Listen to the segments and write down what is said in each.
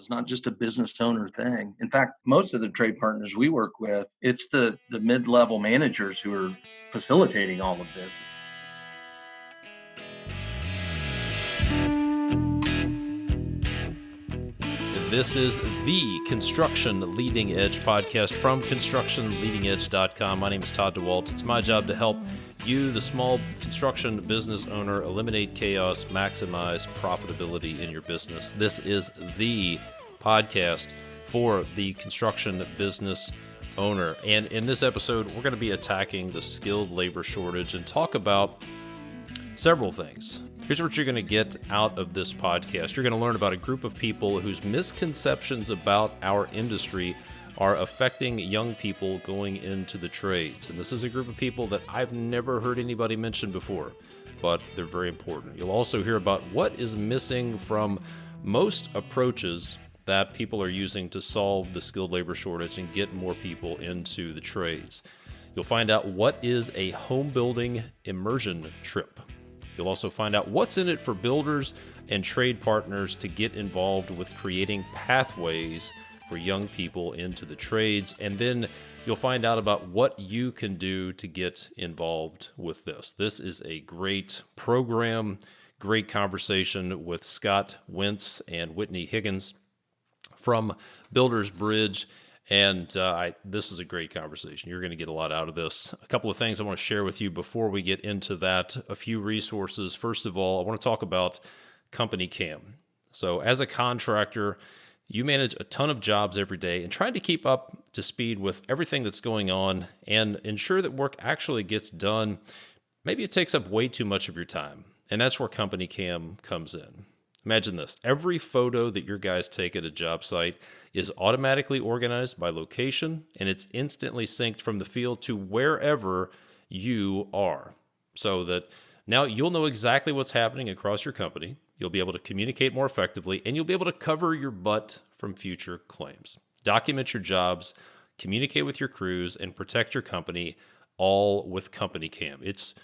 It's not just a business owner thing. In fact, most of the trade partners we work with, it's the mid-level managers who are facilitating all of this. This is the Construction Leading Edge podcast from constructionleadingedge.com. My name is Todd DeWalt. It's my job to help you, the small construction business owner, eliminate chaos, maximize profitability in your business. This is the podcast for the construction business owner. And in this episode, we're going to be attacking the skilled labor shortage and talk about several things. Here's what you're going to get out of this podcast. You're going to learn about a group of people whose misconceptions about our industry are affecting young people going into the trades. And this is a group of people that I've never heard anybody mention before, but they're very important. You'll also hear about what is missing from most approaches that people are using to solve the skilled labor shortage and get more people into the trades. You'll find out what is a home building immersion trip. You'll also find out what's in it for builders and trade partners to get involved with creating pathways for young people into the trades. And then you'll find out about what you can do to get involved with this. This is a great program, great conversation with Scott Wentz and Whitney Higgins from Builders Bridge. And this is a great conversation. You're going to get a lot out of this. A couple of things I want to share with you before we get into that. A few resources. First of all, I want to talk about Company Cam. So as a contractor, you manage a ton of jobs every day and trying to keep up to speed with everything that's going on and ensure that work actually gets done. Maybe it takes up way too much of your time. And that's where Company Cam comes in. Imagine this. Every photo that your guys take at a job site is automatically organized by location, and it's instantly synced from the field to wherever you are. So that now you'll know exactly what's happening across your company. You'll be able to communicate more effectively, and you'll be able to cover your butt from future claims. Document your jobs, communicate with your crews, and protect your company, all with Company Cam. It's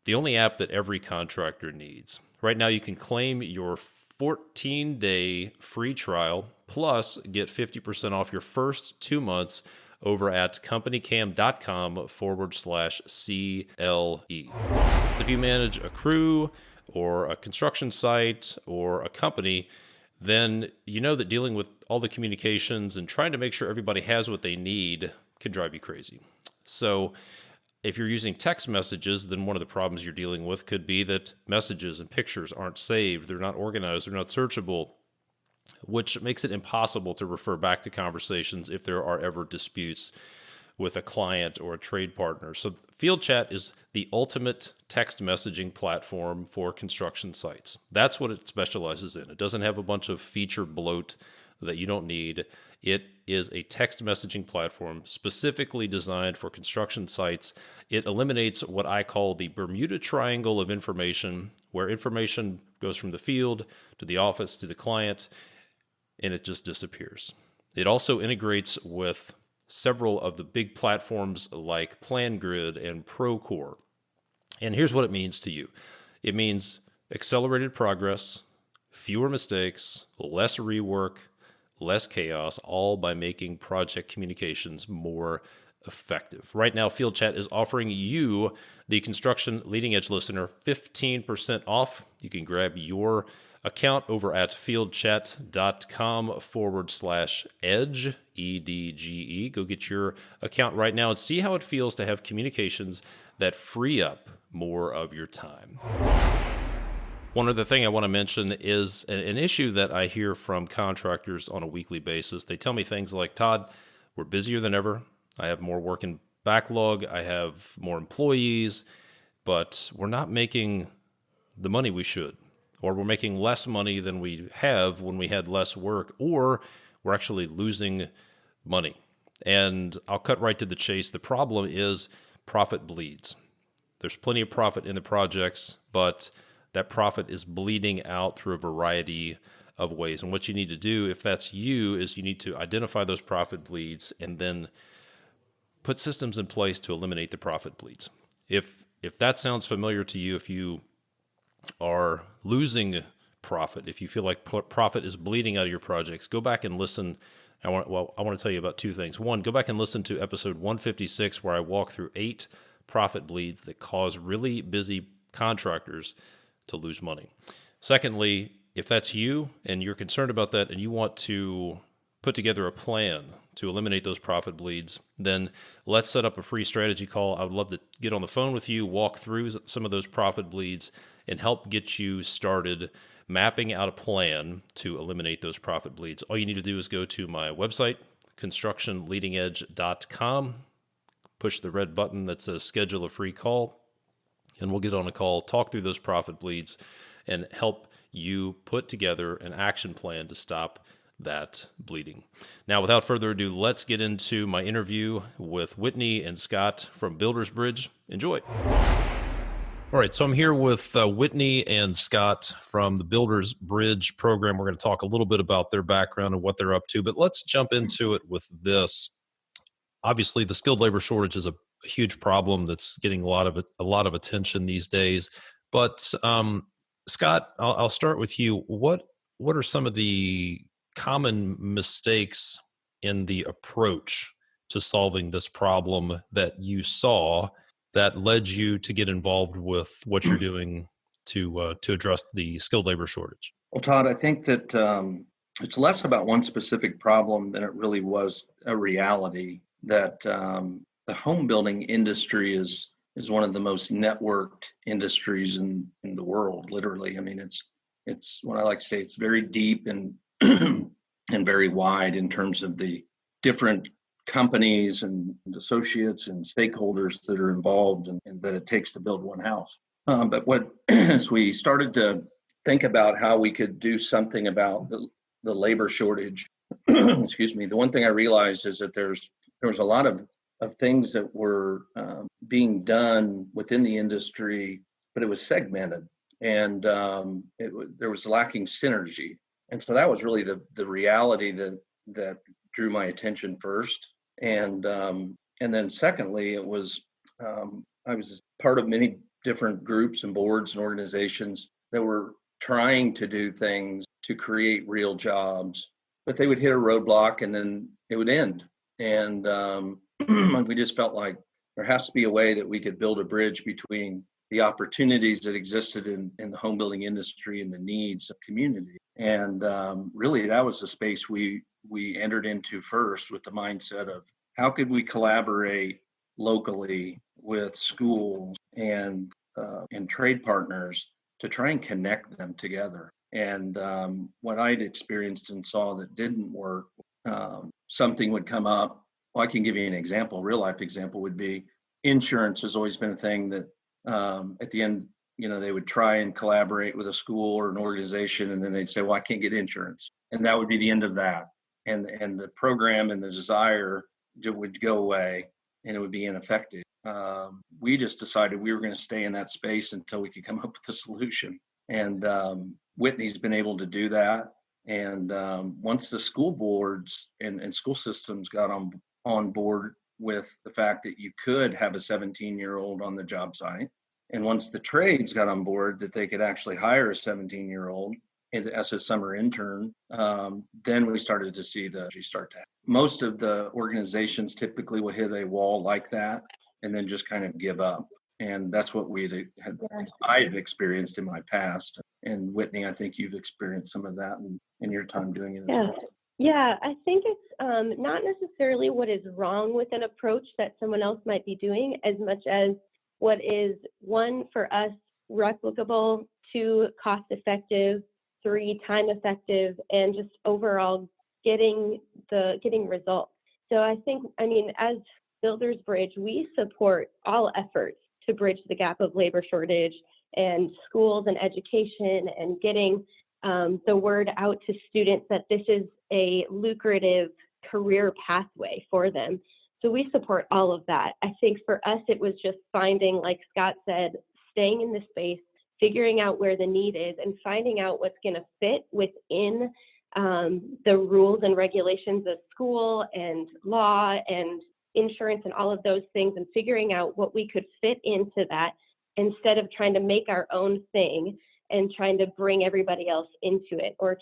the only app that every contractor needs. Right now, you can claim your 14-day free trial, plus get 50% off your first 2 months over at companycam.com/CLE. If you manage a crew or a construction site or a company, then you know that dealing with all the communications and trying to make sure everybody has what they need can drive you crazy. So if you're using text messages, then one of the problems you're dealing with could be that messages and pictures aren't saved, they're not organized, they're not searchable, which makes it impossible to refer back to conversations if there are ever disputes with a client or a trade partner. So Field Chat is the ultimate text messaging platform for construction sites. That's what it specializes in. It doesn't have a bunch of feature bloat that you don't need. It is a text messaging platform specifically designed for construction sites. It eliminates what I call the Bermuda Triangle of information, where information goes from the field to the office to the client, and it just disappears. It also integrates with several of the big platforms like PlanGrid and Procore. And here's what it means to you. It means accelerated progress, fewer mistakes, less rework, less chaos, all by making project communications more effective. Right now, Field Chat is offering you, the Construction Leading Edge listener, 15% off. You can grab your account over at fieldchat.com/edge, EDGE. Go get your account right now and see how it feels to have communications that free up more of your time. One other thing I want to mention is an issue that I hear from contractors on a weekly basis. They tell me things like, Todd, we're busier than ever. I have more work in backlog. I have more employees, but we're not making the money we should, or we're making less money than we have when we had less work, or we're actually losing money. And I'll cut right to the chase. The problem is profit bleeds. There's plenty of profit in the projects, but that profit is bleeding out through a variety of ways. And what you need to do, if that's you, is you need to identify those profit bleeds and then put systems in place to eliminate the profit bleeds. If that sounds familiar to you, if you are losing profit. If you feel like profit is bleeding out of your projects, go back and listen. I want to tell you about two things. One, go back and listen to episode 156, where I walk through 8 profit bleeds that cause really busy contractors to lose money. Secondly, if that's you and you're concerned about that and you want to put together a plan to eliminate those profit bleeds, then let's set up a free strategy call. I would love to get on the phone with you, walk through some of those profit bleeds, and help get you started mapping out a plan to eliminate those profit bleeds. All you need to do is go to my website, constructionleadingedge.com, push the red button that says schedule a free call, and we'll get on a call, talk through those profit bleeds, and help you put together an action plan to stop that bleeding. Now, without further ado, let's get into my interview with Whitney and Scott from Builders Bridge. Enjoy. All right, so I'm here with Whitney and Scott from the Builders Bridge program. We're going to talk a little bit about their background and what they're up to, but let's jump into it with this. Obviously, the skilled labor shortage is a huge problem that's getting a lot of attention these days. But Scott, I'll start with you. What are some of the common mistakes in the approach to solving this problem that you saw that led you to get involved with what you're doing to address the skilled labor shortage? Well, Todd, I think that it's less about one specific problem than it really was a reality that the home building industry is one of the most networked industries in the world, literally. I mean, it's what I like to say, it's very deep and and very wide in terms of the different companies and associates and stakeholders that are involved and that it takes to build one house. But as we started to think about how we could do something about the labor shortage, excuse me, the one thing I realized is that there was a lot of things that were being done within the industry, but it was segmented and there was lacking synergy. And so that was really the reality that drew my attention first. And then secondly, it was I was part of many different groups and boards and organizations that were trying to do things to create real jobs, but they would hit a roadblock and then it would end. And we just felt like there has to be a way that we could build a bridge between the opportunities that existed in the home building industry and the needs of community. And really, that was the space we entered into first, with the mindset of how could we collaborate locally with schools and trade partners to try and connect them together. And what I'd experienced and saw that didn't work, something would come up. Well, I can give you an example. A real life example would be insurance has always been a thing that at the end, they would try and collaborate with a school or an organization, and then they'd say, well, I can't get insurance. And that would be the end of that. And the program and the desire would go away and it would be ineffective. We just decided we were going to stay in that space until we could come up with a solution. And Whitney's been able to do that. And once the school boards and school systems got on board with the fact that you could have a 17-year-old on the job site, and once the trades got on board that they could actually hire a 17-year-old as a summer intern, then we started to see the start to happen. Most of the organizations typically will hit a wall like that and then just kind of give up. And that's what I've experienced in my past. And Whitney, I think you've experienced some of that in your time doing it as well. Yeah, I think it's not necessarily what is wrong with an approach that someone else might be doing, as much as what is, 1, for us, replicable, 2, cost effective, 3, time effective, and just overall getting results. So I think, as Builders Bridge, we support all efforts to bridge the gap of labor shortage and schools and education and getting the word out to students that this is a lucrative career pathway for them. So we support all of that. I think for us, it was just finding, like Scott said, staying in the space, figuring out where the need is, and finding out what's going to fit within the rules and regulations of school and law and insurance and all of those things, and figuring out what we could fit into that instead of trying to make our own thing and trying to bring everybody else into it, or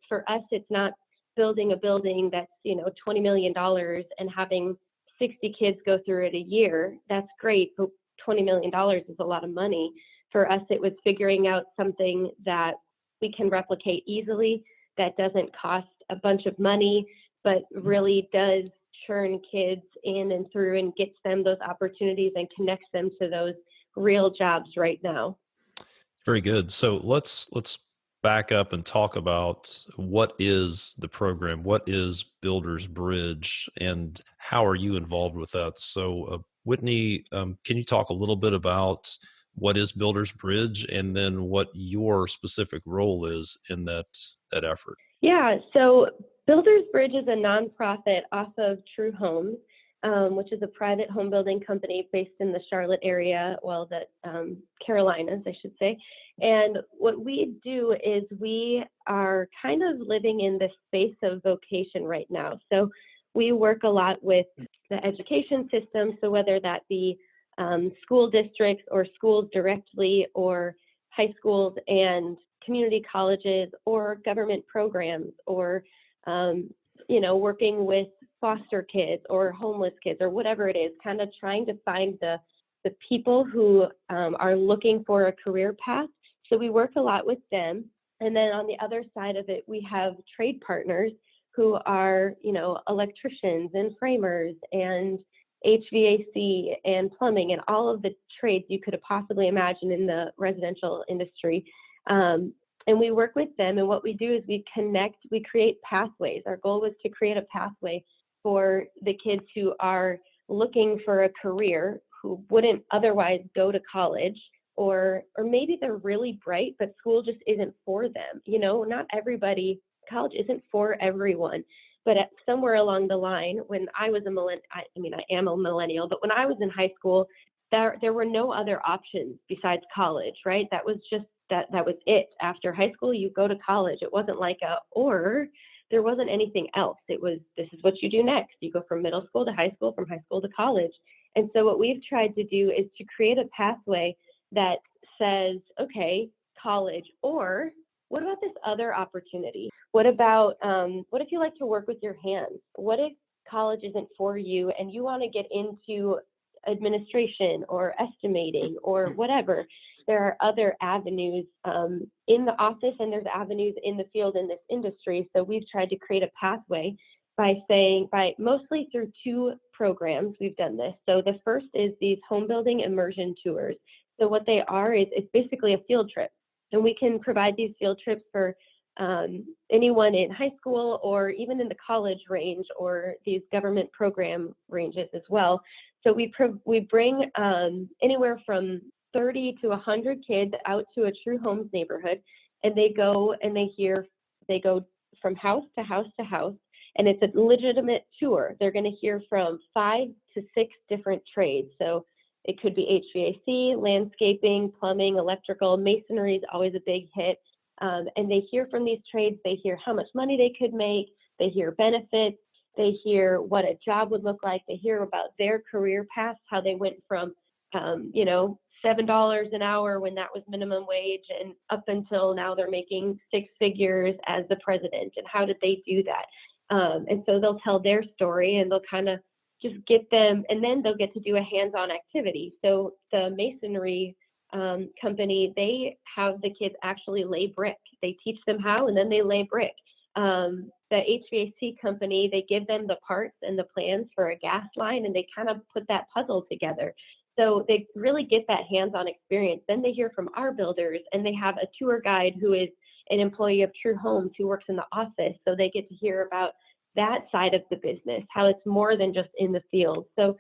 for us, it's not building a building that's, $20 million and having 60 kids go through it a year. That's great, but $20 million is a lot of money. For us, it was figuring out something that we can replicate easily, that doesn't cost a bunch of money, but really does churn kids in and through and gets them those opportunities and connects them to those real jobs right now. Very good. So let's back up and talk about what is the program, what is Builders Bridge, and how are you involved with that? So Whitney, can you talk a little bit about what is Builders Bridge and then what your specific role is in that effort? Yeah, so Builders Bridge is a nonprofit off of True Homes, which is a private home building company based in the Charlotte area, the Carolinas, I should say. And what we do is we are kind of living in the space of vocation right now. So we work a lot with the education system, so whether that be school districts or schools directly, or high schools and community colleges, or government programs, or working with foster kids or homeless kids or whatever it is, kind of trying to find the people who are looking for a career path. So we work a lot with them. And then on the other side of it, we have trade partners who are, electricians and framers and HVAC and plumbing and all of the trades you could have possibly imagine in the residential industry. And we work with them, and what we do is we create pathways. Our goal was to create a pathway for the kids who are looking for a career, who wouldn't otherwise go to college, or maybe they're really bright, but school just isn't for them. Not everybody, college isn't for everyone. But somewhere along the line, when I was I am a millennial, but when I was in high school, there were no other options besides college, right? That was just that was it. After high school, you go to college. It wasn't like there wasn't anything else. It was, this is what you do next. You go from middle school to high school, from high school to college. And so what we've tried to do is to create a pathway that says, okay, college, or what about this other opportunity? What if you like to work with your hands? What if college isn't for you and you want to get into administration or estimating or whatever? There are other avenues in the office, and there's avenues in the field in this industry. So we've tried to create a pathway by mostly through two programs we've done this. So the first is these home building immersion tours. So what they are is it's basically a field trip. And we can provide these field trips for anyone in high school or even in the college range, or these government program ranges as well. So we bring anywhere from 30 to 100 kids out to a True Homes neighborhood, and they go from house to house to house, and it's a legitimate tour. They're going to hear from 5 to 6 different trades. So it could be HVAC, landscaping, plumbing, electrical, masonry is always a big hit. And they hear from these trades. They hear how much money they could make. They hear benefits. They hear what a job would look like. They hear about their career path, how they went from, $7 an hour when that was minimum wage, and up until now they're making 6 figures as the president. And how did they do that? And so they'll tell their story, and they'll kind of just get them, and then they'll get to do a hands-on activity. So the masonry company, they have the kids actually lay brick. They teach them how, and then they lay brick. The HVAC company, they give them the parts and the plans for a gas line, and they kind of put that puzzle together. So they really get that hands-on experience. Then they hear from our builders, and they have a tour guide who is an employee of True Homes who works in the office. So they get to hear about that side of the business, how it's more than just in the field. So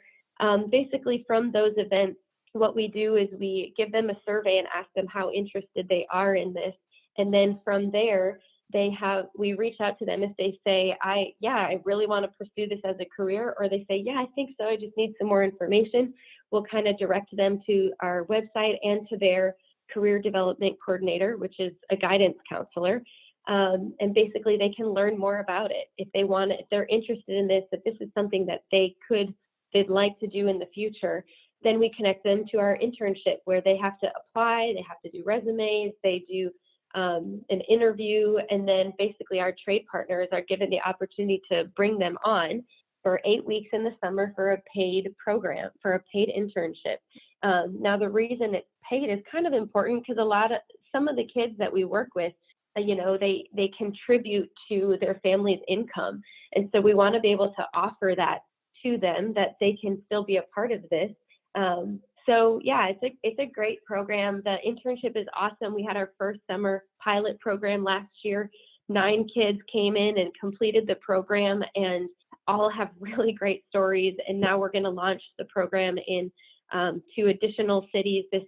basically from those events, what we do is we give them a survey and ask them how interested they are in this. And then from there, we reach out to them if they say, I really want to pursue this as a career, or they say, yeah, I think so, I just need some more information. We'll kind of direct them to our website and to their career development coordinator, which is a guidance counselor. And basically they can learn more about it. If they're interested in this, if this is something that they'd like to do in the future, then we connect them to our internship where they have to apply, they have to do resumes, they do an interview, and then basically our trade partners are given the opportunity to bring them on for 8 weeks in the summer for a paid program, for a paid internship. Now, the reason it's paid is kind of important because some of the kids that we work with, they contribute to their family's income. And so we want to be able to offer that to them, that they can still be a part of this. So yeah, it's a great program. The internship is awesome. We had our first summer pilot program last year. 9 kids came in and completed the program, and all have really great stories. And now we're going to launch the program in 2 additional cities this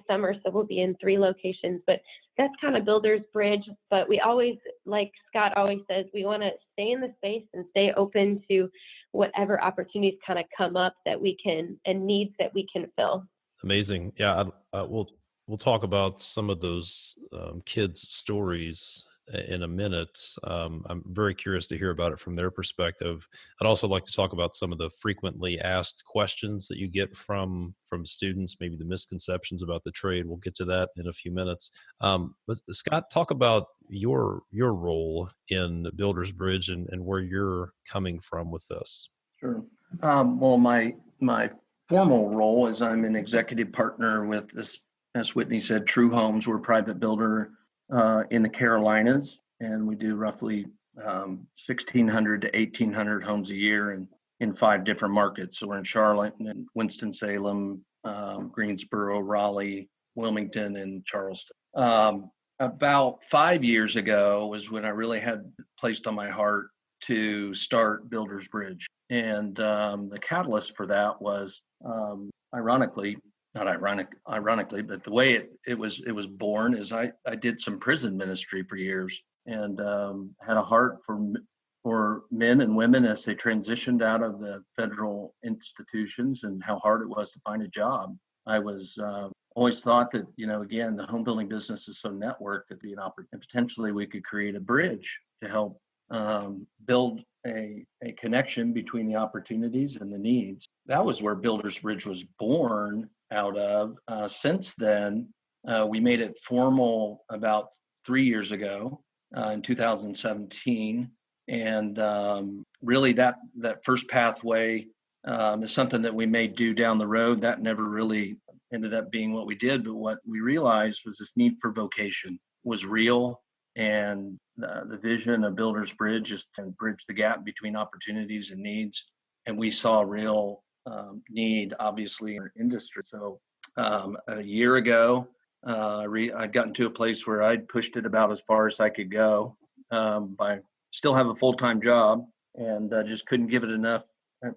summer. So we'll be in 3 locations, but that's kind of Builders Bridge. But we always, like Scott always says, we want to stay in the space and stay open to whatever opportunities kind of come up that we can, and needs that we can fill. Amazing. Yeah, we'll talk about some of those kids' stories in a minute. I'm very curious to hear about it from their perspective. I'd also like to talk about some of the frequently asked questions that you get from students, maybe the misconceptions about the trade. We'll get to that in a few minutes. But Scott, talk about your role in Builders Bridge and where you're coming from with this. Sure. Well, my formal role is I'm an executive partner with this, as Whitney said, True Homes. We're a private builder in the Carolinas, and we do roughly 1,600 to 1,800 homes a year in 5 different markets. So we're in Charlotte, and Winston-Salem, Greensboro, Raleigh, Wilmington, and Charleston. About 5 years ago was when I really had placed on my heart to start Builders Bridge. And the catalyst for that was, ironically, but the way it was born is I did some prison ministry for years, and had a heart for men and women as they transitioned out of the federal institutions and how hard it was to find a job. I was always thought that, again, the home building business is so networked that the opportunity, potentially we could create a bridge to help build a connection between the opportunities and the needs. That was where Builders Bridge was born out of. Since then, we made it formal about 3 years ago, in 2017. And really that first pathway is something that we may do down the road. That never really ended up being what we did, but what we realized was this need for vocation was real. And the vision of Builders Bridge is to bridge the gap between opportunities and needs. And we saw a real need, obviously, in our industry. So a year ago, I'd gotten to a place where I'd pushed it about as far as I could go. I still have a full-time job, and just couldn't give it enough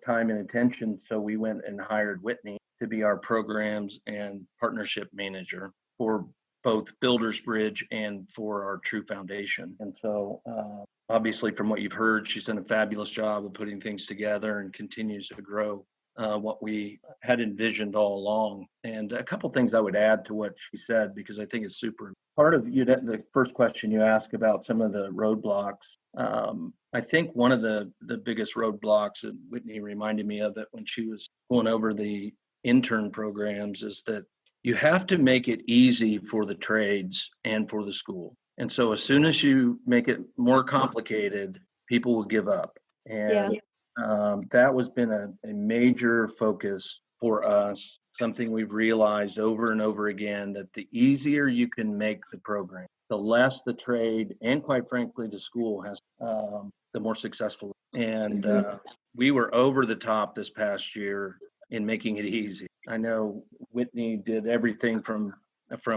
time and attention. So we went and hired Whitney to be our programs and partnership manager for both Builders Bridge and for our True Foundation. And so obviously, from what you've heard, she's done a fabulous job of putting things together and continues to grow what we had envisioned all along. And a couple things I would add to what she said, because I think it's super part of the first question you asked about some of the roadblocks. I think one of the biggest roadblocks, and Whitney reminded me of it when she was going over the intern programs, is that you have to make it easy for the trades and for the school. And so as soon as you make it more complicated, people will give up. And that has been a major focus for us, something we've realized over and over again, that the easier you can make the program, the less the trade and, quite frankly, the school has, the more successful. And we were over the top this past year in making it easy. I know Whitney did everything from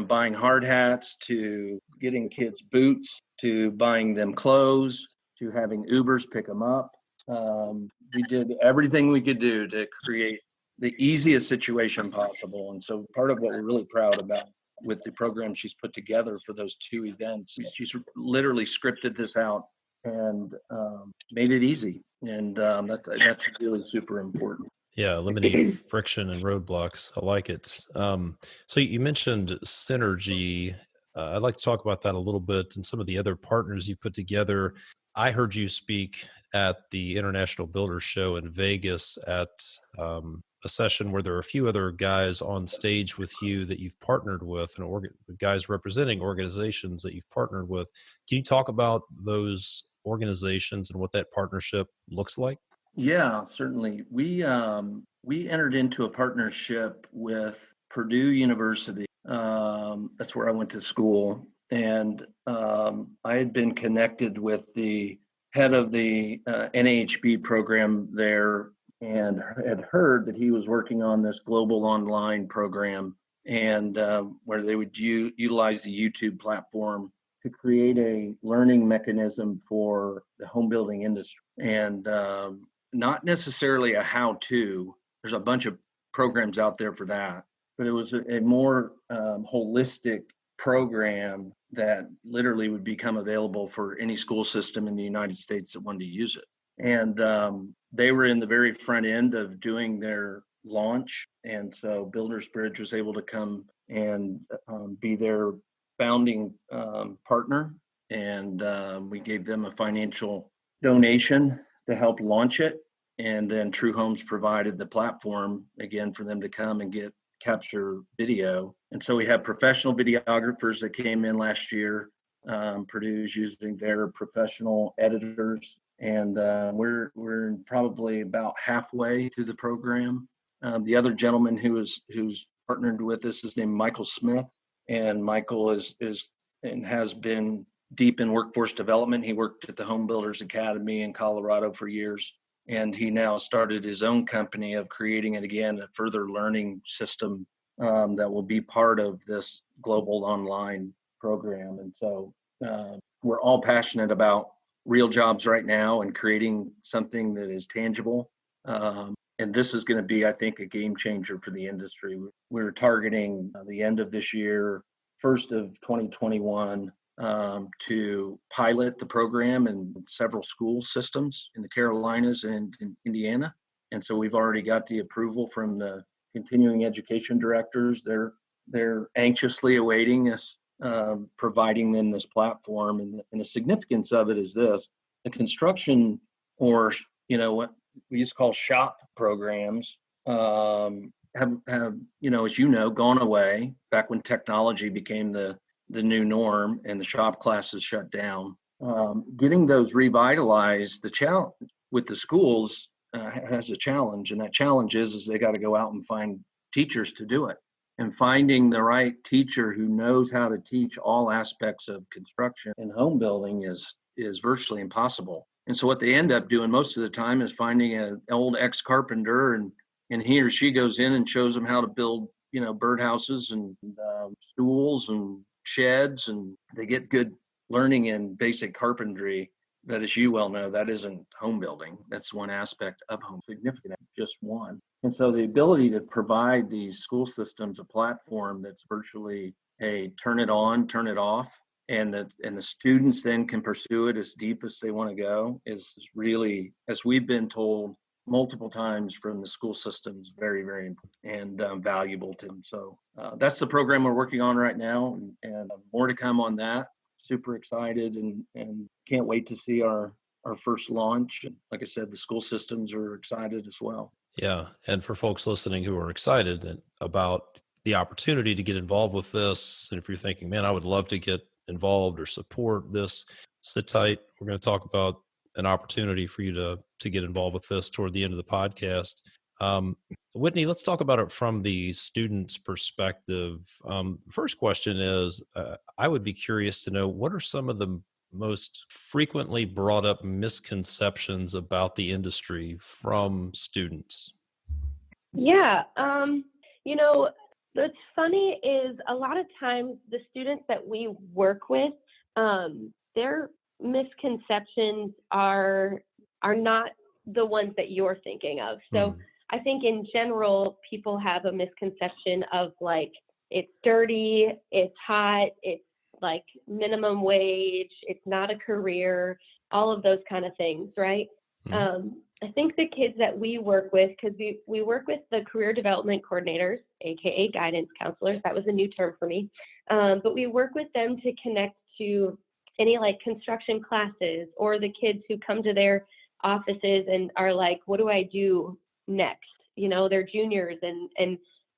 buying hard hats to getting kids boots to buying them clothes to having Ubers pick them up. We did everything we could do to create the easiest situation possible. And so part of what we're really proud about with the program she's put together for those 2 events, she's literally scripted this out and made it easy. And that's really super important. Yeah, eliminate friction and roadblocks. I like it. So you mentioned synergy. I'd like to talk about that a little bit and some of the other partners you put together. I heard you speak at the International Builders Show in Vegas at a session where there are a few other guys on stage with you that you've partnered with, and guys representing organizations that you've partnered with. Can you talk about those organizations and what that partnership looks like? Yeah, certainly. We entered into a partnership with Purdue University. That's where I went to school, and I had been connected with the head of the NAHB program there, and had heard that he was working on this global online program, and where they would utilize the YouTube platform to create a learning mechanism for the home building industry. And not necessarily a how-to. There's a bunch of programs out there for that, but it was a more holistic program that literally would become available for any school system in the United States that wanted to use it. And they were in the very front end of doing their launch, and so Builders Bridge was able to come and be their founding partner, and we gave them a financial donation to help launch it. And then True Homes provided the platform again for them to come and capture video. And so we have professional videographers that came in last year. Purdue's using their professional editors, and we're probably about halfway through the program. The other gentleman who's partnered with us is named Michael Smith, and Michael is and has been deep in workforce development. He worked at the Homebuilders Academy in Colorado for years, and he now started his own company of creating it again, a further learning system that will be part of this global online program. And so we're all passionate about real jobs right now and creating something that is tangible. And this is going to be, I think, a game changer for the industry. We're targeting the end of this year, first of 2021, to pilot the program in several school systems in the Carolinas and in Indiana. And so we've already got the approval from the continuing education directors. They're anxiously awaiting us providing them this platform. And the significance of it is this: the construction, or what we used to call shop programs, have as you know, gone away back when technology became the new norm and the shop classes shut down. Getting those revitalized, the challenge with the schools has a challenge, and that challenge is they got to go out and find teachers to do it. And finding the right teacher who knows how to teach all aspects of construction and home building is virtually impossible. And so what they end up doing most of the time is finding an old ex-carpenter, and he or she goes in and shows them how to build, birdhouses and stools and sheds, and they get good learning in basic carpentry. But as you well know, that isn't home building. That's one aspect of home, significant, just one. And so the ability to provide these school systems a platform that's virtually a turn it on, turn it off, and the students then can pursue it as deep as they want to go is really, as we've been told multiple times from the school systems, very, very important and valuable to them. So that's the program we're working on right now, and more to come on that. Super excited and can't wait to see our first launch. And like I said, the school systems are excited as well. Yeah. And for folks listening who are excited about the opportunity to get involved with this, and if you're thinking, man, I would love to get involved or support this, sit tight. We're going to talk about an opportunity for you to get involved with this toward the end of the podcast. Whitney, let's talk about it from the student's perspective. First question is, I would be curious to know, what are some of the most frequently brought up misconceptions about the industry from students? Yeah. What's funny is a lot of times the students that we work with, their misconceptions are not the ones that you're thinking of. So I think in general, people have a misconception of like, it's dirty, it's hot, it's like minimum wage, it's not a career, all of those kind of things, right? I think the kids that we work with, because we work with the career development coordinators, aka guidance counselors, that was a new term for me, but we work with them to connect to any like construction classes, or the kids who come to their offices and are like, what do I do next? they're juniors and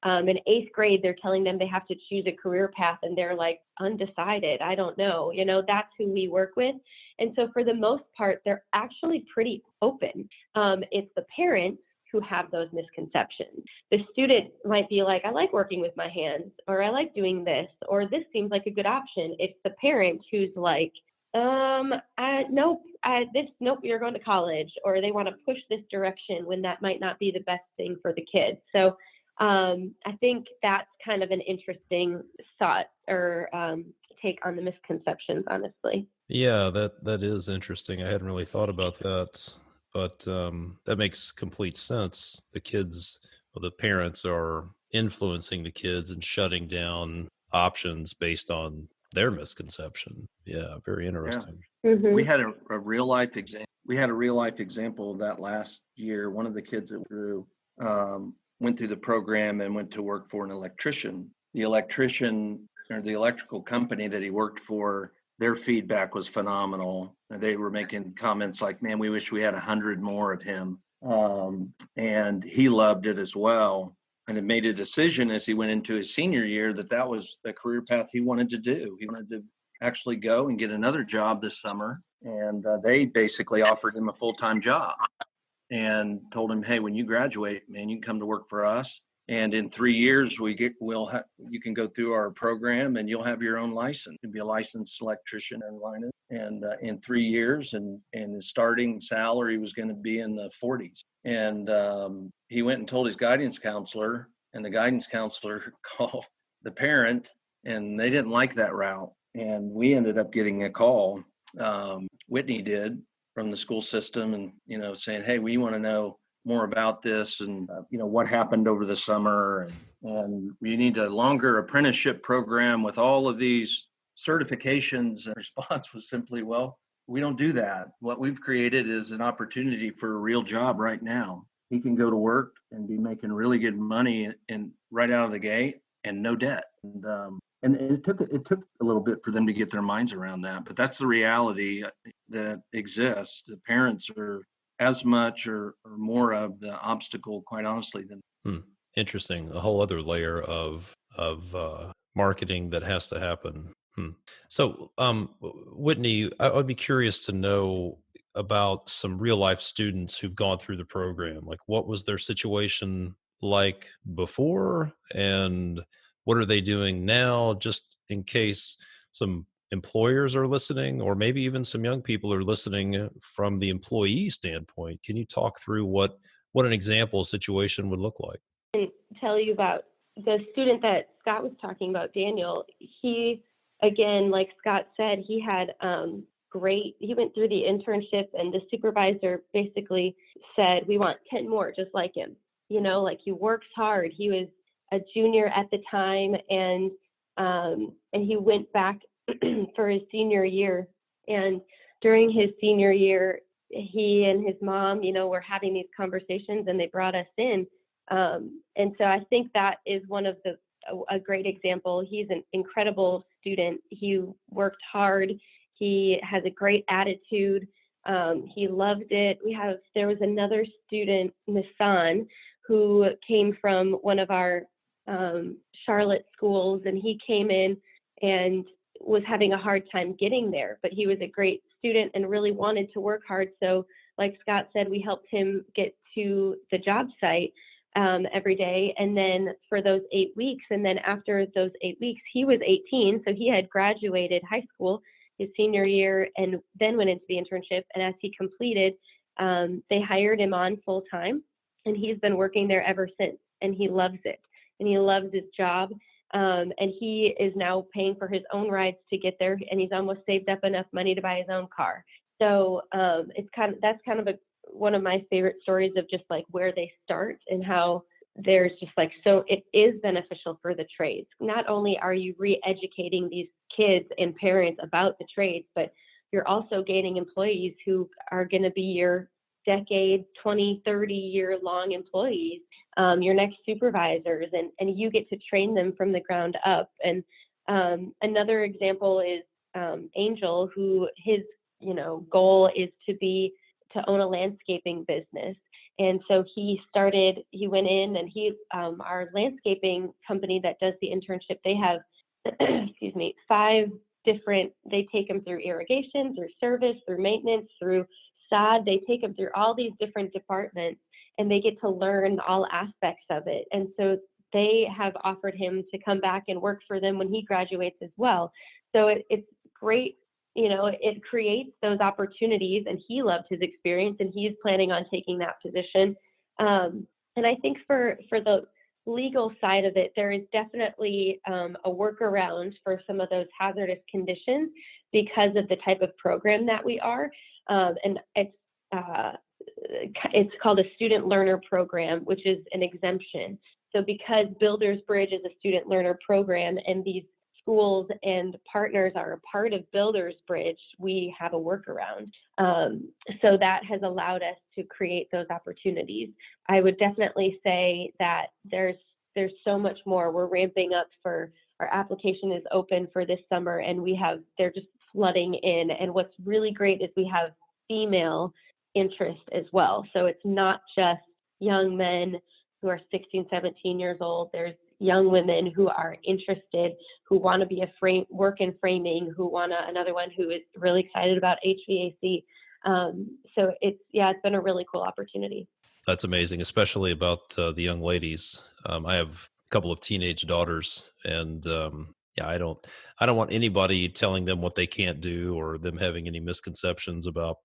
in 8th grade, they're telling them they have to choose a career path and they're like undecided. I don't know, that's who we work with. And so for the most part, they're actually pretty open. It's the parents who have those misconceptions. The student might be like, I like working with my hands, or I like doing this, or this seems like a good option. It's the parent who's like, nope, you're going to college, or they want to push this direction when that might not be the best thing for the kid. So I think that's kind of an interesting thought or take on the misconceptions, honestly. Yeah, that is interesting. I hadn't really thought about that, but that makes complete sense. The parents are influencing the kids and shutting down options based on their misconception. Yeah, very Yeah. interesting. Mm-hmm. We had a real life example. We had a real life example of that last year. One of the kids that went through the program and went to work for an electrician. The electrician or the electrical company that he worked for, their feedback was phenomenal. They were making comments like, man, we wish we had 100 more of him. And he loved it as well. And it made a decision as he went into his senior year that was the career path he wanted to do. He wanted to actually go and get another job this summer. And they basically offered him a full-time job and told him, hey, when you graduate, man, you can come to work for us. And in 3 years, you can go through our program and you'll have your own license. You'll be a licensed electrician or lineman. And in 3 years, and his starting salary was going to be in the 40s. And he went and told his guidance counselor, and the guidance counselor called the parent, and they didn't like that route. And we ended up getting a call. Whitney did, from the school system, and saying, hey, we want to know more about this, and what happened over the summer, and we need a longer apprenticeship program with all of these certifications. And response was simply, well, we don't do that. What we've created is an opportunity for a real job right now. He can go to work and be making really good money and right out of the gate and no debt. And it took a little bit for them to get their minds around that, but that's the reality that exists. The parents are as much or more of the obstacle, quite honestly, than. Interesting. A whole other layer of marketing that has to happen. So, Whitney, I would be curious to know about some real life students who've gone through the program. Like, what was their situation like before, and what are they doing now, just in case some employers are listening, or maybe even some young people are listening from the employee standpoint. Can you talk through what an example situation would look like? And tell you about the student that Scott was talking about, Daniel. He, again, like Scott said, he had he went through the internship, and the supervisor basically said, we want 10 more just like him. Like, he works hard. He was a junior at the time, and he went back for his senior year. And during his senior year, he and his mom, were having these conversations, and they brought us in. And so I think that is one of a great example. He's an incredible student. He worked hard. He has a great attitude. He loved it. There was another student, Nissan, who came from one of our Charlotte schools, and he came in and was having a hard time getting there, but he was a great student and really wanted to work hard. So like Scott said, we helped him get to the job site every day. And then for those 8 weeks, and then after those 8 weeks, he was 18. So he had graduated high school his senior year and then went into the internship. And as he completed, they hired him on full time, and he's been working there ever since. And he loves it, and he loves his job. And he is now paying for his own rides to get there, and he's almost saved up enough money to buy his own car. So that's kind of one of my favorite stories of just like where they start and how there's just like, so it is beneficial for the trades. Not only are you re-educating these kids and parents about the trades, but you're also gaining employees who are going to be your decade, 20, 30-year long employees, your next supervisors, and you get to train them from the ground up. And another example is Angel, who his goal is to own a landscaping business. And so he went in and our landscaping company that does the internship, they have, excuse me, 5 different, they take them through irrigation, through service, through maintenance, through sod. They take them through all these different departments and they get to learn all aspects of it. And so they have offered him to come back and work for them when he graduates as well. So it's great. It creates those opportunities, and he loved his experience and he's planning on taking that position. And I think for the legal side of it, there is definitely a workaround for some of those hazardous conditions because of the type of program that we are. And it's called a student learner program, which is an exemption. So because Builders Bridge is a student learner program and these schools and partners are a part of Builders Bridge, we have a workaround. So that has allowed us to create those opportunities. I would definitely say that there's so much more. We're ramping up for our application is open for this summer, and they're just flooding in. And what's really great is we have female interest as well. So it's not just young men who are 16, 17 years old. There's young women who are interested, who want to be work in framing, another one who is really excited about HVAC. So it's been a really cool opportunity. That's amazing, especially about the young ladies. I have a couple of teenage daughters, and I don't want anybody telling them what they can't do or them having any misconceptions about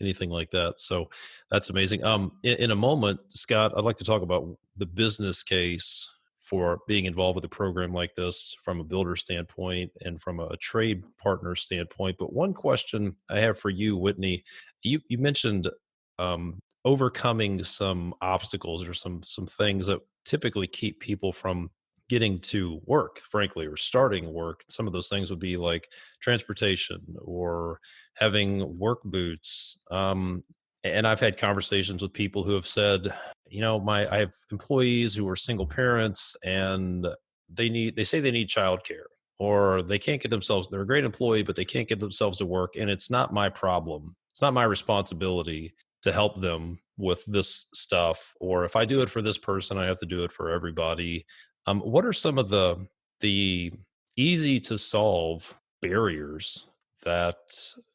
anything like that. So that's amazing. In a moment, Scott, I'd like to talk about the business case for being involved with a program like this from a builder standpoint and from a trade partner standpoint. But one question I have for you, Whitney, you mentioned overcoming some obstacles or some things that typically keep people from getting to work, frankly, or starting work. Some of those things would be like transportation or having work boots. And I've had conversations with people who have said, I have employees who are single parents and they say they need childcare, or they can't get themselves, they're a great employee, but they can't get themselves to work. And it's not my problem. It's not my responsibility to help them with this stuff. Or if I do it for this person, I have to do it for everybody. What are some of the easy to solve barriers that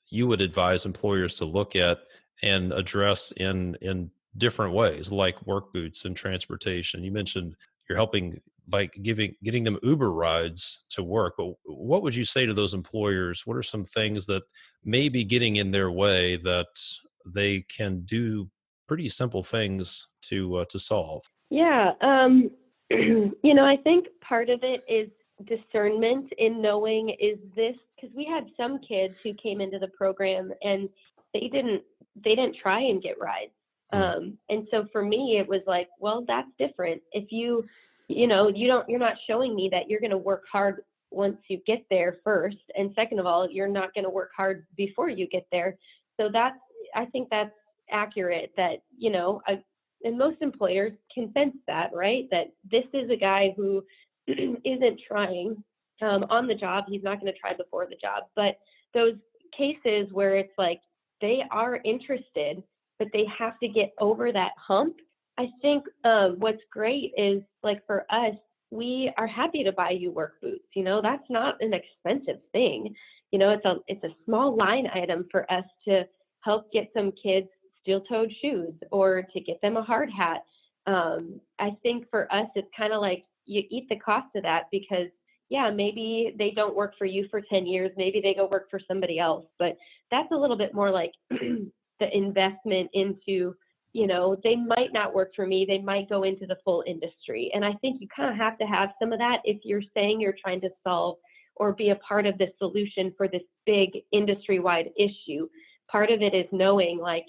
you would advise employers to look at and address in different ways, like work boots and transportation? You mentioned you're helping by getting them Uber rides to work, but what would you say to those employers? What are some things that may be getting in their way that they can do pretty simple things to solve? Yeah. I think part of it is discernment in knowing, is this, because we had some kids who came into the program and they didn't try and get rides. And so for me, it was like, well, that's different. If you're not showing me that you're going to work hard once you get there first. And second of all, you're not going to work hard before you get there. So I think that's accurate, that, and most employers can sense that, right? That this is a guy who isn't trying on the job. He's not going to try before the job. But those cases where it's like they are interested, but they have to get over that hump. I think what's great is, like, for us, we are happy to buy you work boots. That's not an expensive thing. It's a small line item for us to help get some kids steel-toed shoes or to get them a hard hat. I think for us, it's kind of like you eat the cost of that because, maybe they don't work for you for 10 years. Maybe they go work for somebody else. But that's a little bit more like the investment into, they might not work for me. They might go into the full industry. And I think you kind of have to have some of that if you're saying you're trying to solve or be a part of the solution for this big industry-wide issue. Part of it is knowing, like,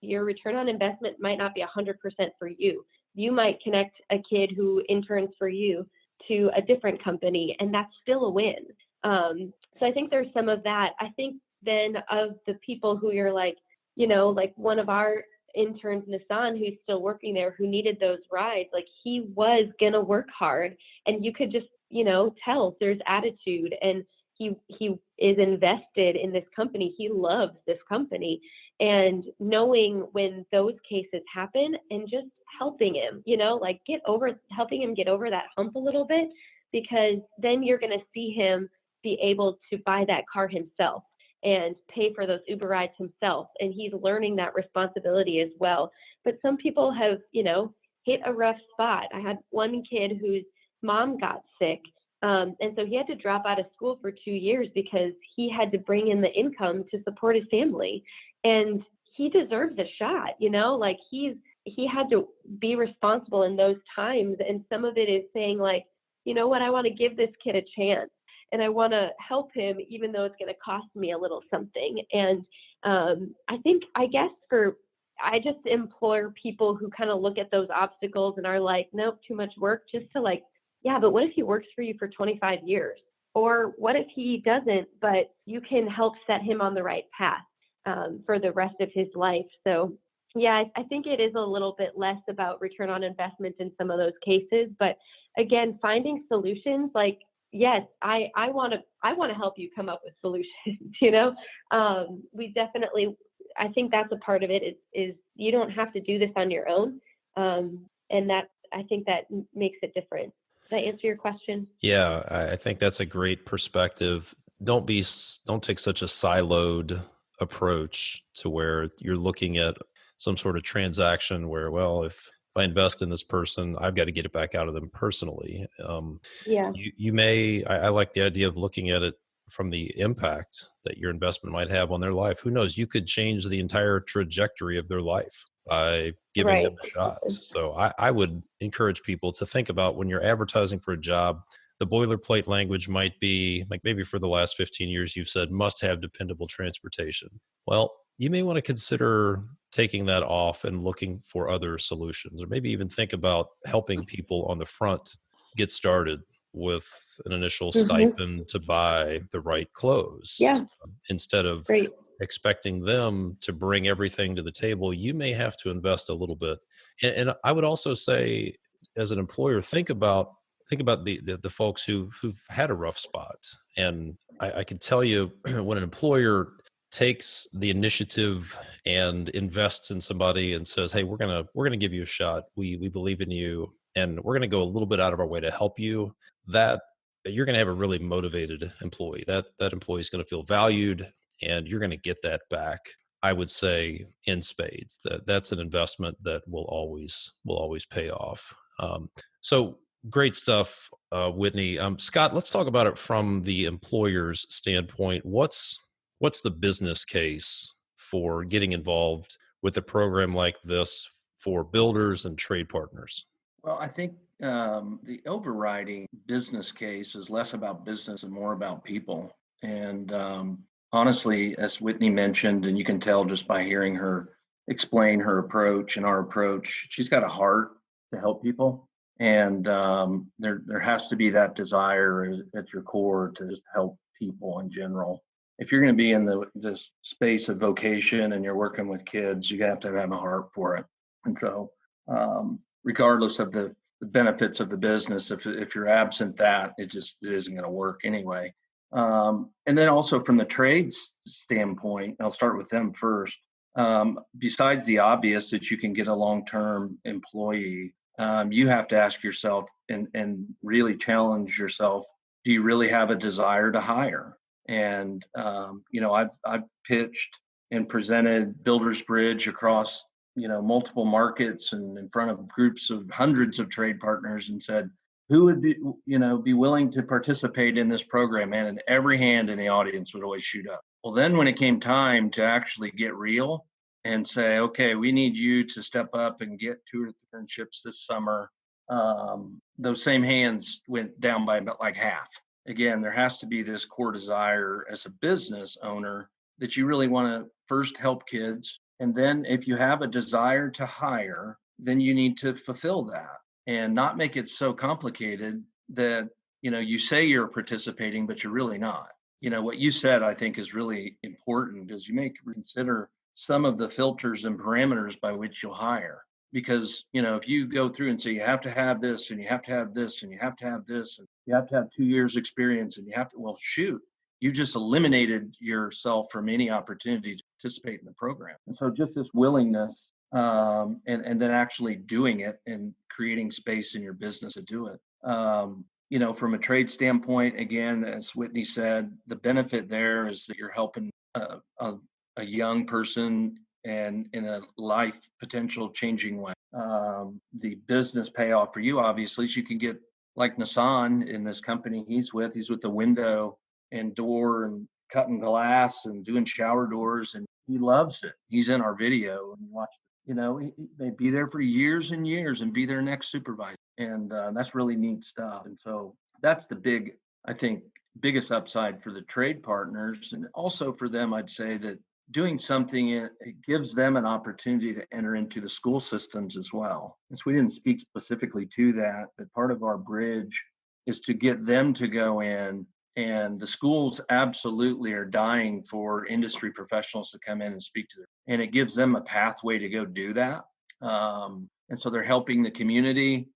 your return on investment might not be 100% for you. You might connect a kid who interns for you to a different company, and that's still a win. So I think there's some of that. I think then of the people who you're like, like one of our interns, Nissan, who's still working there, who needed those rides, like he was going to work hard, and you could just, tell there's attitude. And he is invested in this company. He loves this company. And knowing when those cases happen and just helping him, like helping him get over that hump a little bit, because then you're going to see him be able to buy that car himself and pay for those Uber rides himself. And he's learning that responsibility as well. But some people have, hit a rough spot. I had one kid whose mom got sick. And so he had to drop out of school for 2 years because he had to bring in the income to support his family. And he deserves a shot, like he had to be responsible in those times. And some of it is saying like, you know what, I want to give this kid a chance and I want to help him, even though it's going to cost me a little something. And I just implore people who kind of look at those obstacles and are like, nope, too much work, just to like, yeah, but what if he works for you for 25 years? Or what if he doesn't, but you can help set him on the right path for the rest of his life? So yeah, I think it is a little bit less about return on investment in some of those cases. But again, finding solutions, like, yes, I want to help you come up with solutions, we definitely, I think that's a part of it is you don't have to do this on your own. And I think that makes it different. Did I answer your question? Yeah, I think that's a great perspective. Don't take such a siloed approach to where you're looking at some sort of transaction where, well, if I invest in this person, I've got to get it back out of them personally. Yeah. I like the idea of looking at it from the impact that your investment might have on their life. Who knows? You could change the entire trajectory of their life by giving them a shot. So I would encourage people to think about, when you're advertising for a job, the boilerplate language might be like, maybe for the last 15 years, you've said must have dependable transportation. Well, you may want to consider taking that off and looking for other solutions, or maybe even think about helping people on the front get started with an initial stipend to buy the right clothes. Yeah. Instead of expecting them to bring everything to the table, you may have to invest a little bit. And I would also say, as an employer, think about the folks who've had a rough spot. And I can tell you, when an employer takes the initiative and invests in somebody and says, "Hey, we're gonna give you a shot. We believe in you, and we're gonna go a little bit out of our way to help you," that you're gonna have a really motivated employee. That employee is gonna feel valued, and you're gonna get that back, I would say, in spades. That's an investment that will always pay off. So great stuff, Whitney. Scott, let's talk about it from the employer's standpoint. What's the business case for getting involved with a program like this for builders and trade partners? Well, I think the overriding business case is less about business and more about people. And honestly, as Whitney mentioned, and you can tell just by hearing her explain her approach and our approach, she's got a heart to help people. And there has to be that desire at your core to just help people in general. If you're going to be in this space of vocation and you're working with kids, you have to have a heart for it. And so regardless of the benefits of the business, if you're absent that, it isn't going to work anyway. And then also from the trades standpoint, I'll start with them first. Besides the obvious that you can get a long-term employee, you have to ask yourself and really challenge yourself, do you really have a desire to hire? And I've pitched and presented Builders Bridge across multiple markets and in front of groups of hundreds of trade partners and said, who would be willing to participate in this program? And every hand in the audience would always shoot up. Well, then when it came time to actually get real and say, okay, we need you to step up and get 2 internships this summer, those same hands went down by about like half. Again, there has to be this core desire as a business owner that you really want to first help kids. And then if you have a desire to hire, then you need to fulfill that and not make it so complicated that, you say you're participating, but you're really not. What you said, I think, is really important, is you may consider some of the filters and parameters by which you'll hire. Because, if you go through and say you have to have this and you have to have this and you have to have this and you have to have 2 years experience and you have to, well, shoot, you just eliminated yourself from any opportunity to participate in the program. And so just this willingness, and then actually doing it and creating space in your business to do it. From a trade standpoint, again, as Whitney said, the benefit there is that you're helping a young person and in a life potential changing way. The business payoff for you, obviously, is you can get like Nassan in this company he's with the window and door and cutting glass and doing shower doors, and he loves it. He's in our video and watch. They be there for years and years and be their next supervisor, and that's really neat stuff. And so that's the biggest upside for the trade partners, and also for them. I'd say that doing something, it gives them an opportunity to enter into the school systems as well. And so we didn't speak specifically to that, but part of our bridge is to get them to go in, and the schools absolutely are dying for industry professionals to come in and speak to them. And it gives them a pathway to go do that. And so they're helping the community.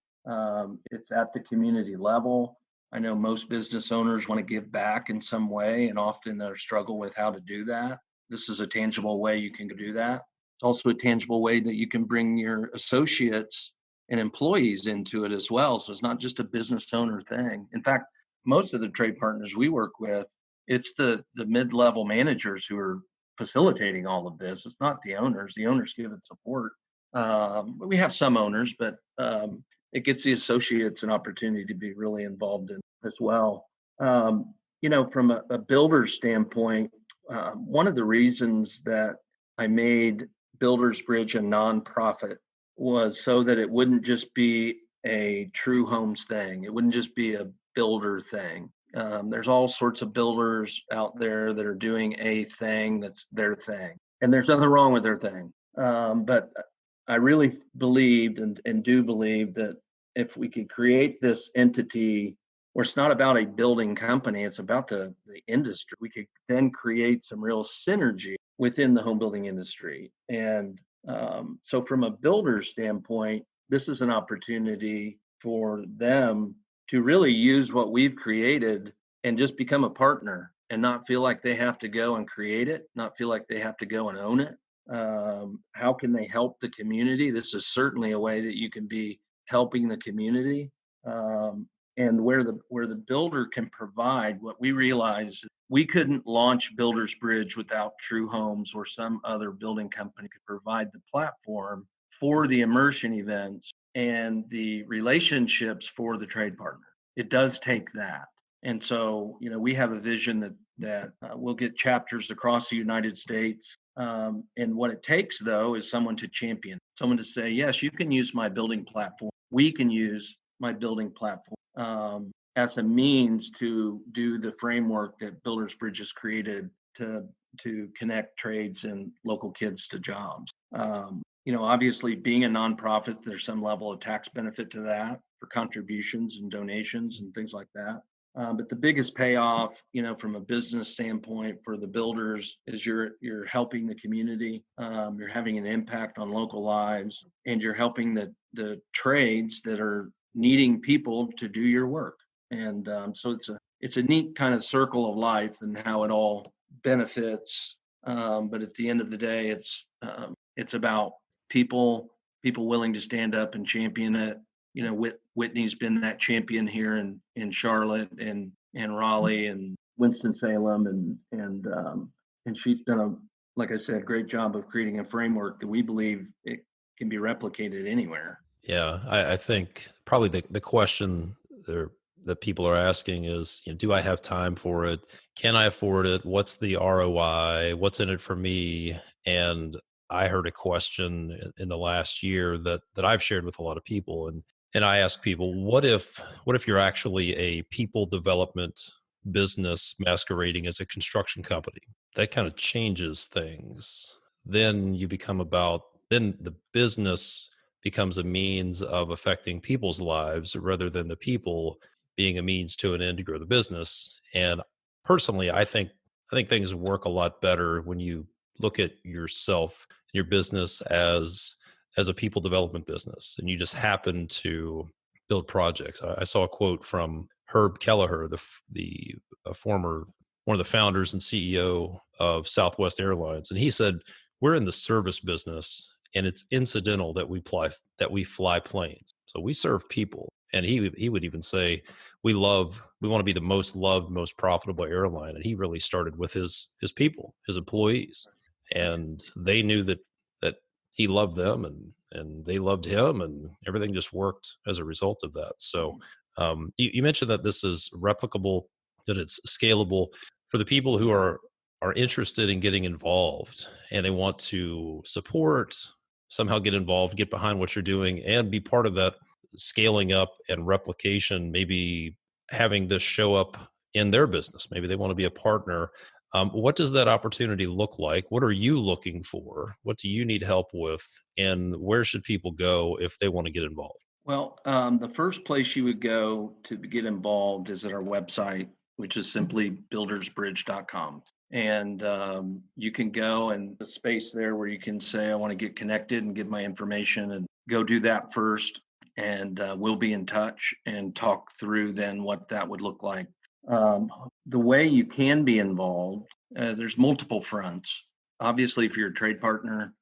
It's at the community level. I know most business owners want to give back in some way, and often they struggle with how to do that. This is a tangible way you can do that. It's also a tangible way that you can bring your associates and employees into it as well. So it's not just a business owner thing. In fact, most of the trade partners we work with, it's the mid-level managers who are facilitating all of this. It's not the owners. The owners give it support. But we have some owners, but it gets the associates an opportunity to be really involved in as well. From a builder standpoint, one of the reasons that I made Builders Bridge a nonprofit was so that it wouldn't just be a true homes thing. It wouldn't just be a builder thing. There's all sorts of builders out there that are doing a thing that's their thing, and there's nothing wrong with their thing. But I really believed and do believe that if we could create this entity where it's not about a building company, it's about the industry, we could then create some real synergy within the home building industry. And so from a builder standpoint, this is an opportunity for them to really use what we've created and just become a partner and not feel like they have to go and create it, not feel like they have to go and own it. How can they help the community? This is certainly a way that you can be helping the community. And where the builder can provide, what we realized, we couldn't launch Builders Bridge without True Homes or some other building company could provide the platform for the immersion events and the relationships for the trade partner. It does take that. And so, we have a vision that we'll get chapters across the United States. And what it takes, though, is someone to champion, someone to say, yes, you can use my building platform. We can use my building platform as a means to do the framework that Builders Bridge has created to connect trades and local kids to jobs. Obviously, being a nonprofit, there's some level of tax benefit to that for contributions and donations and things like that. But the biggest payoff, from a business standpoint for the builders is you're helping the community, you're having an impact on local lives, and you're helping the trades that are needing people to do your work. And so it's a neat kind of circle of life and how it all benefits. But at the end of the day, it's about people willing to stand up and champion it. Whitney's been that champion here in Charlotte and Raleigh and Winston-Salem, and she's done like I said, great job of creating a framework that we believe it can be replicated anywhere. Yeah, I think probably the question that people are asking is, do I have time for it? Can I afford it? What's the ROI? What's in it for me? And I heard a question in the last year that I've shared with a lot of people, and I ask people, what if you're actually a people development business masquerading as a construction company? That kind of changes things. Then the business becomes a means of affecting people's lives rather than the people being a means to an end to grow the business. And personally, I think things work a lot better when you look at yourself, your business as a people development business, and you just happen to build projects. I saw a quote from Herb Kelleher, the former one of the founders and CEO of Southwest Airlines. And he said, we're in the service business and it's incidental that we fly planes. So we serve people. And he would even say, we want to be the most loved, most profitable airline. And he really started with his people, his employees. And they knew that he loved them and they loved him, and everything just worked as a result of that. So you mentioned that this is replicable, that it's scalable for the people who are interested in getting involved and they want to support, somehow get involved, get behind what you're doing and be part of that scaling up and replication, maybe having this show up in their business. Maybe they want to be a partner. What does that opportunity look like? What are you looking for? What do you need help with? And where should people go if they want to get involved? Well, the first place you would go to get involved is at our website, which is simply buildersbridge.com. And you can go and the space there where you can say, I want to get connected and give my information, and go do that first. And we'll be in touch and talk through then what that would look like. The way you can be involved, there's multiple fronts. Obviously, if you're a trade partner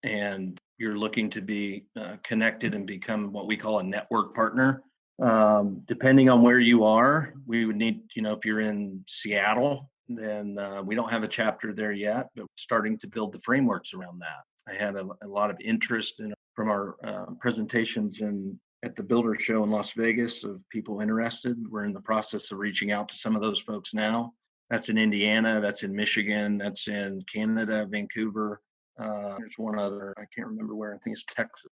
and you're looking to be connected and become what we call a network partner, depending on where you are, we would need, if you're in Seattle, then we don't have a chapter there yet, but we're starting to build the frameworks around that. I had a lot of interest from our presentations at the Builder Show in Las Vegas of people interested. We're in the process of reaching out to some of those folks now. That's in Indiana, that's in Michigan, that's in Canada, Vancouver. There's one other, I can't remember where, I think it's Texas.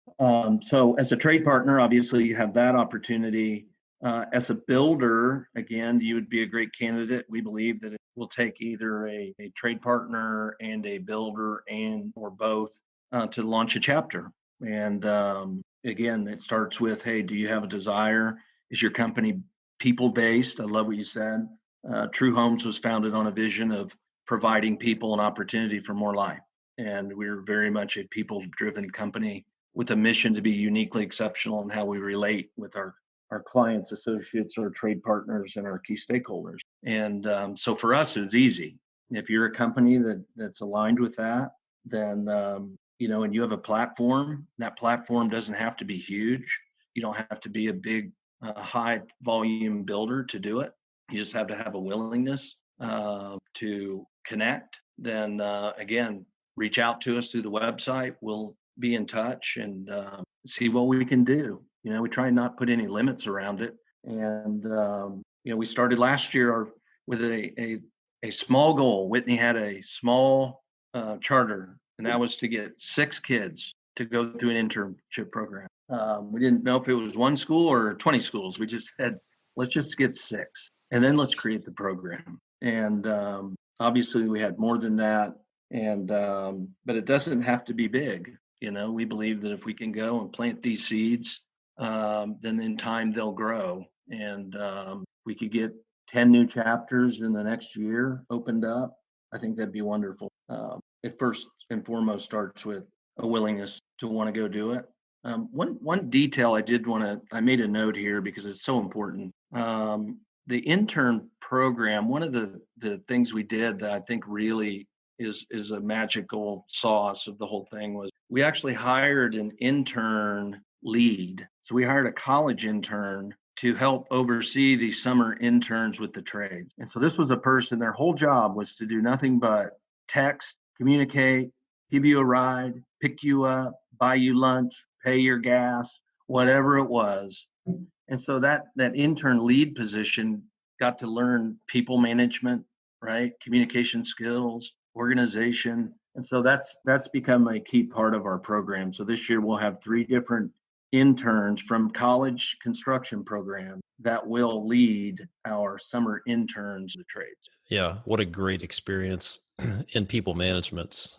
So as a trade partner, obviously you have that opportunity. As a builder, again, you would be a great candidate. We believe that it will take either a trade partner and a builder or both to launch a chapter. And again, it starts with, hey, do you have a desire? Is your company people-based? I love what you said. True Homes was founded on a vision of providing people an opportunity for more life. And we're very much a people-driven company with a mission to be uniquely exceptional in how we relate with our clients, associates, our trade partners, and our key stakeholders. And so for us, it's easy. If you're a company that's aligned with that, then and you have a platform, that platform doesn't have to be huge. You don't have to be a big, high volume builder to do it. You just have to have a willingness to connect. Then again, reach out to us through the website. We'll be in touch and see what we can do. We try and not put any limits around it. And we started last year with a small goal. Whitney had a small charter, and that was to get 6 kids to go through an internship program. We didn't know if it was 1 school or 20 schools. We just said, let's just get 6, and then let's create the program. And obviously, we had more than that. And but it doesn't have to be big. We believe that if we can go and plant these seeds, then in time they'll grow. And we could get 10 new chapters in the next year opened up. I think that'd be wonderful. It first and foremost starts with a willingness to want to go do it. One detail I made a note here because it's so important. The intern program, one of the things we did that I think really is a magical sauce of the whole thing was we actually hired an intern lead. So we hired a college intern to help oversee these summer interns with the trades. And so this was a person, their whole job was to do nothing but text, communicate, give you a ride, pick you up, buy you lunch, pay your gas, whatever it was. And so that intern lead position got to learn people management, right? Communication skills, organization. And so that's become a key part of our program. So this year we'll have 3 different interns from college construction program that will lead our summer interns the trades. Yeah, what a great experience in people management.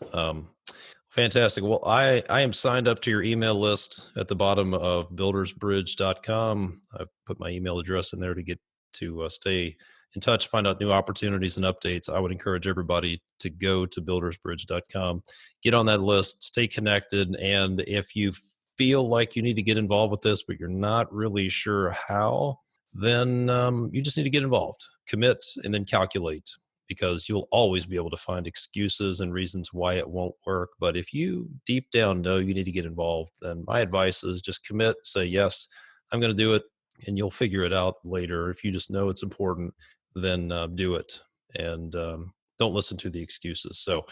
Fantastic. Well, I am signed up to your email list at the bottom of buildersbridge.com. I've put my email address in there to get to stay in touch, find out new opportunities and updates. I would encourage everybody to go to buildersbridge.com, get on that list, stay connected. And if you feel like you need to get involved with this, but you're not really sure how, then you just need to get involved. commit and then calculate, because you'll always be able to find excuses and reasons why it won't work. But if you deep down know you need to get involved, then my advice is just commit, say, yes, I'm going to do it, and you'll figure it out later. If you just know it's important, then do it, and don't listen to the excuses. So,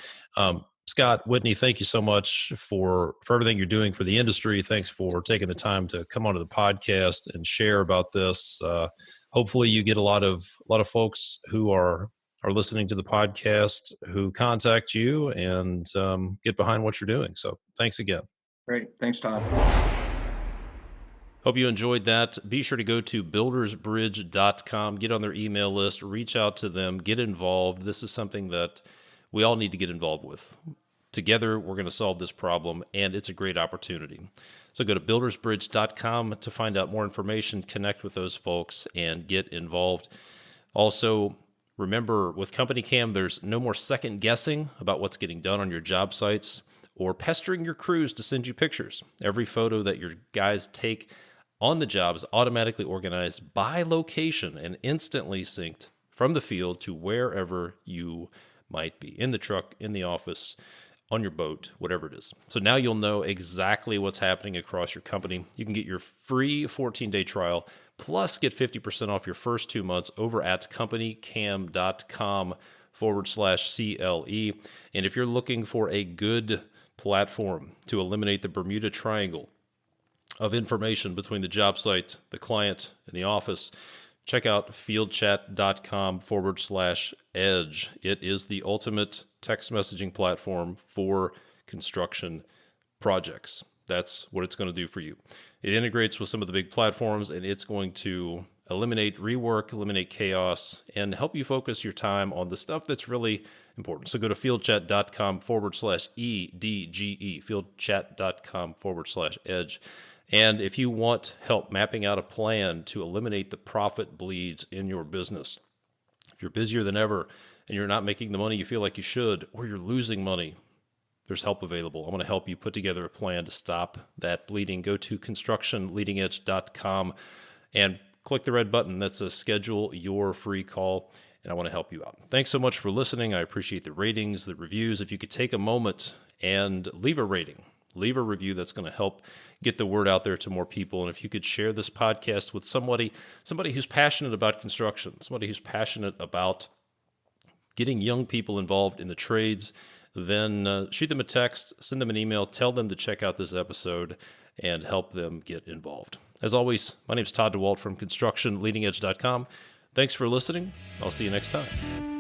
Scott, Whitney, thank you so much for everything you're doing for the industry. Thanks for taking the time to come onto the podcast and share about this. Hopefully you get a lot of folks who are listening to the podcast who contact you and get behind what you're doing. So thanks again. Great. Thanks, Todd. Hope you enjoyed that. Be sure to go to buildersbridge.com, get on their email list, reach out to them, get involved. This is something that we all need to get involved with. Together, we're going to solve this problem, and it's a great opportunity. So go to buildersbridge.com to find out more information, connect with those folks, and get involved. Also, remember, with Company Cam, there's no more second guessing about what's getting done on your job sites or pestering your crews to send you pictures. Every photo that your guys take on the job is automatically organized by location and instantly synced from the field to wherever you might be, in the truck, in the office, on your boat, whatever it is. So now you'll know exactly what's happening across your company. You can get your free 14-day trial, plus get 50% off your first 2 months over at companycam.com/CLE. And if you're looking for a good platform to eliminate the Bermuda Triangle of information between the job site, the client, and the office, check out fieldchat.com/edge. It is the ultimate text messaging platform for construction projects. That's what it's going to do for you. It integrates with some of the big platforms, and it's going to eliminate rework, eliminate chaos, and help you focus your time on the stuff that's really important. So go to fieldchat.com/EDGE, fieldchat.com/edge. And if you want help mapping out a plan to eliminate the profit bleeds in your business, if you're busier than ever and you're not making the money you feel like you should, or you're losing money, there's help available. I'm going to help you put together a plan to stop that bleeding. Go to constructionleadingedge.com and click the red button that says schedule your free call, and I want to help you out. Thanks so much for listening. I appreciate the ratings, the reviews. If you could take a moment and leave a rating, leave a review, that's going to help get the word out there to more people. And if you could share this podcast with somebody who's passionate about construction, somebody who's passionate about getting young people involved in the trades, then shoot them a text, send them an email, tell them to check out this episode and help them get involved. As always, my name is Todd DeWalt from constructionleadingedge.com. Thanks for listening. I'll see you next time.